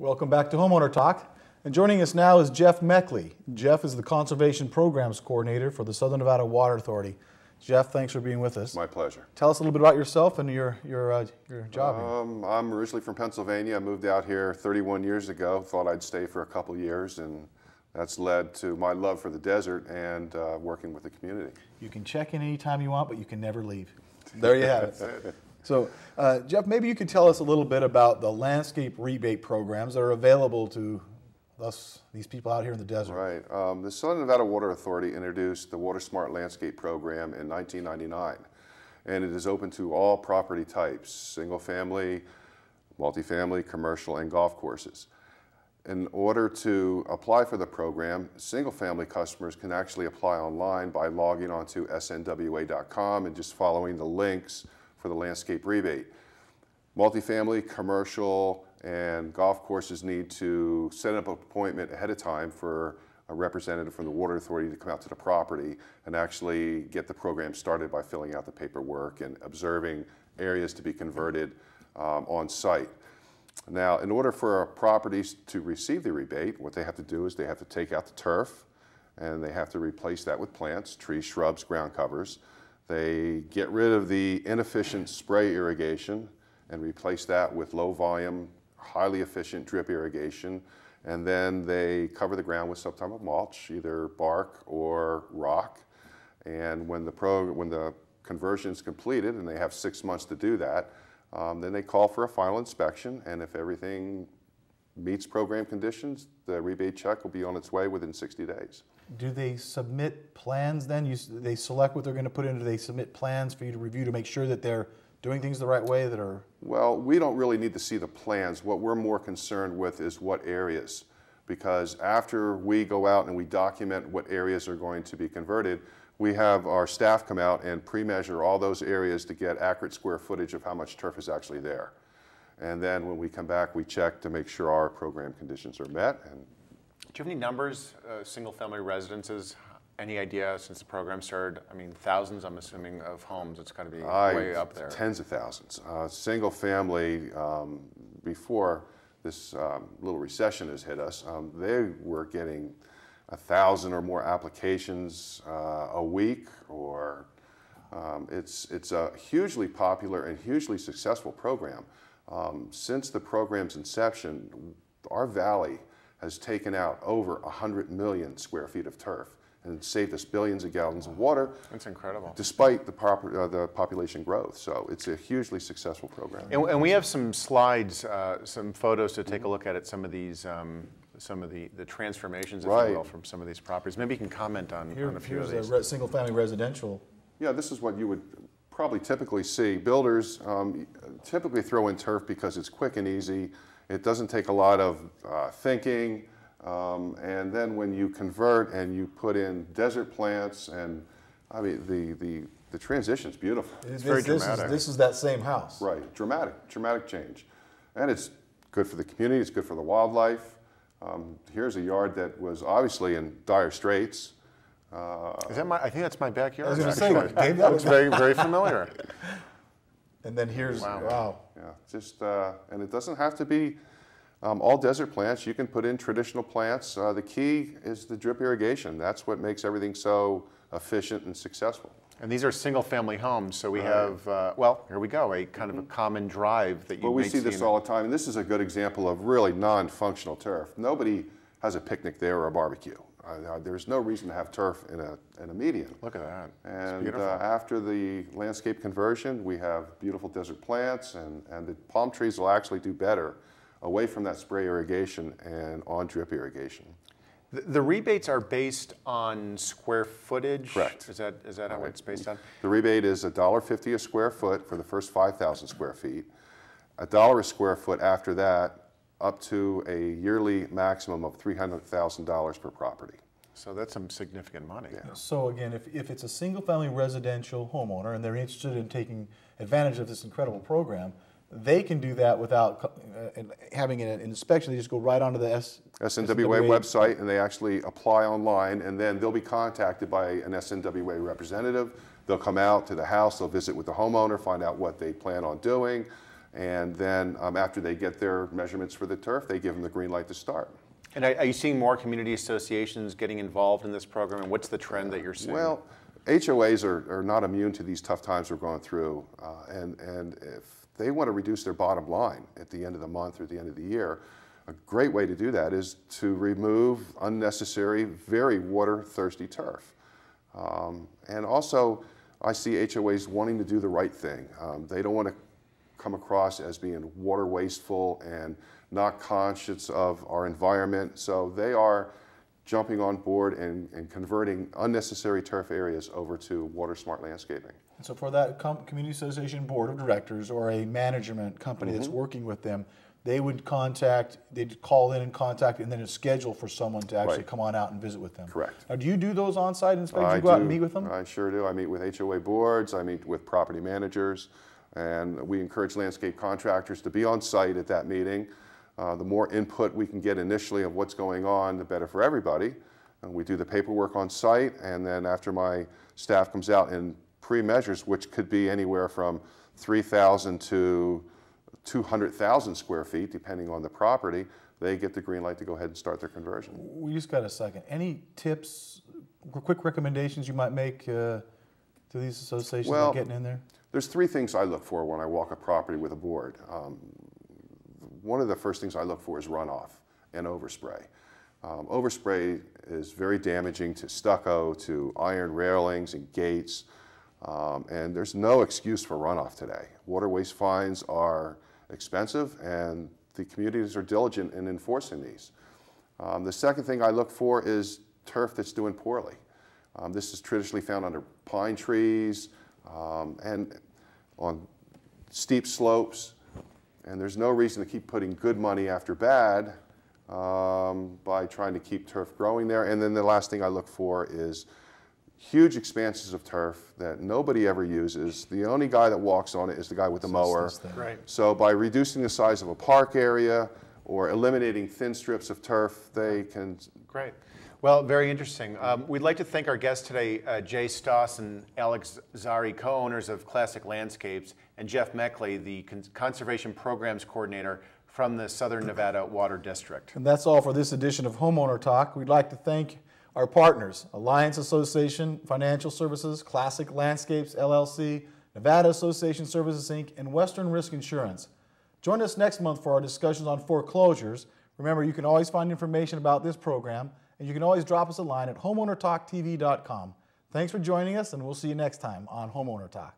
Welcome back to Homeowner Talk. And joining us now is Jeff Meckley. Jeff is the Conservation Programs Coordinator for the Southern Nevada Water Authority. Jeff, thanks for being with us. My pleasure. Tell us a little bit about yourself and your job. I'm originally from Pennsylvania. I moved out here 31 years ago. Thought I'd stay for a couple years, and that's led to my love for the desert and working with the community. You can check in anytime you want, but you can never leave. There you have it. So, Jeff, maybe you could tell us a little bit about the landscape rebate programs that are available to these people out here in the desert. Right. The Southern Nevada Water Authority introduced the Water Smart Landscape Program in 1999, and it is open to all property types: single-family, multifamily, commercial, and golf courses. In order to apply for the program, single-family customers can actually apply online by logging onto snwa.com and just following the links for the landscape rebate. Multifamily, commercial, and golf courses need to set up an appointment ahead of time for a representative from the Water Authority to come out to the property and actually get the program started by filling out the paperwork and observing areas to be converted on site. Now, in order for properties to receive the rebate, what they have to do is they have to take out the turf and they have to replace that with plants, trees, shrubs, ground covers. They get rid of the inefficient spray irrigation and replace that with low volume, highly efficient drip irrigation, and then they cover the ground with some type of mulch, either bark or rock. And when the conversion is completed, and they have 6 months to do that, then they call for a final inspection, and if everything meets program conditions, the rebate check will be on its way within 60 days. Do they submit plans then? They select what they're going to put in? Do they submit plans for you to review to make sure that they're doing things the right way that are? Well, we don't really need to see the plans. What we're more concerned with is what areas, because after we go out and we document what areas are going to be converted, we have our staff come out and pre-measure all those areas to get accurate square footage of how much turf is actually there. And then when we come back, we check to make sure our program conditions are met. And do you have any numbers, single-family residences? Any idea since the program started? I mean, thousands, I'm assuming, of homes. It's got to be way up there. Tens of thousands. Single family, before this little recession has hit us, they were getting 1,000 or more applications a week, or it's a hugely popular and hugely successful program. Since the program's inception, our valley has taken out over 100 million square feet of turf and saved us billions of gallons of water. That's incredible. Despite the population growth. So it's a hugely successful program. And we have some slides, some photos to take a look at some of these, some of the transformations, if you will, from some of these properties. Maybe you can comment on a few of these. Here's a single-family residential. Yeah, this is what you would probably typically see. Builders typically throw in turf because it's quick and easy. It doesn't take a lot of thinking. And then when you convert and you put in desert plants, and I mean the transition's beautiful. It's very dramatic. This is that same house. Right, dramatic change. And it's good for the community, it's good for the wildlife. Here's a yard that was obviously in dire straits. Is that I think that's my backyard. I was going to say, Dave, that looks very, very familiar. And then here's, wow. Yeah, just, and it doesn't have to be all desert plants. You can put in traditional plants. The key is the drip irrigation. That's what makes everything so efficient and successful. And these are single-family homes, so we have, well, here we go, a kind of a common drive that you Well, we see this all the time, and this is a good example of really non-functional turf. Nobody has a picnic there or a barbecue. There's no reason to have turf in a median. Look at that. And after the landscape conversion, we have beautiful desert plants, and the palm trees will actually do better away from that spray irrigation and on drip irrigation. The rebates are based on square footage? Correct. Is that how it's based on? The rebate is $1.50 a square foot for the first 5,000 square feet, $1 a square foot after that, up to a yearly maximum of $300,000 per property. So that's some significant money. Yeah. So again, if it's a single-family residential homeowner and they're interested in taking advantage of this incredible program, they can do that without having an inspection. They just go right onto the SNWA website, and they actually apply online, and then they'll be contacted by an SNWA representative. They'll come out to the house, they'll visit with the homeowner, find out what they plan on doing, And then after they get their measurements for the turf, they give them the green light to start. And are you seeing more community associations getting involved in this program? And what's the trend that you're seeing? Well, HOAs are not immune to these tough times we're going through. And if they want to reduce their bottom line at the end of the month or at the end of the year, a great way to do that is to remove unnecessary, very water-thirsty turf. And also, I see HOAs wanting to do the right thing. They don't want to come across as being water wasteful and not conscious of our environment. So they are jumping on board and converting unnecessary turf areas over to water smart landscaping. And so for that community association board of directors or a management company that's working with them, they would they'd call in and contact, and then a schedule for someone to actually come on out and visit with them. Correct. Now, do you do those on-site inspections? You go out and meet with them? I sure do. I meet with HOA boards, I meet with property managers, and we encourage landscape contractors to be on site at that meeting. The more input we can get initially of what's going on, the better for everybody. And we do the paperwork on site, and then after my staff comes out and pre-measures, which could be anywhere from 3,000 to 200,000 square feet, depending on the property, they get the green light to go ahead and start their conversion. We just got a second. Any tips, quick recommendations you might make to these associations about getting in there? There's three things I look for when I walk a property with a board. One of the first things I look for is runoff and overspray. Overspray is very damaging to stucco, to iron railings and gates, and there's no excuse for runoff today. Water waste fines are expensive, and the communities are diligent in enforcing these. The second thing I look for is turf that's doing poorly. This is traditionally found under pine trees and on steep slopes, and there's no reason to keep putting good money after bad by trying to keep turf growing there. And then the last thing I look for is huge expanses of turf that nobody ever uses. The only guy that walks on it is the guy with the mower. Right. So by reducing the size of a park area or eliminating thin strips of turf, they can... Great. Well, very interesting. We'd like to thank our guests today, Jay Stoss and Alex Zari, co-owners of Classic Landscapes, and Jeff Meckley, the Conservation Programs Coordinator from the Southern Nevada Water District. And that's all for this edition of Homeowner Talk. We'd like to thank our partners, Alliance Association Financial Services, Classic Landscapes, LLC, Nevada Association Services, Inc., and Western Risk Insurance. Join us next month for our discussions on foreclosures. Remember, you can always find information about this program, and you can always drop us a line at homeownertalktv.com. Thanks for joining us, and we'll see you next time on Homeowner Talk.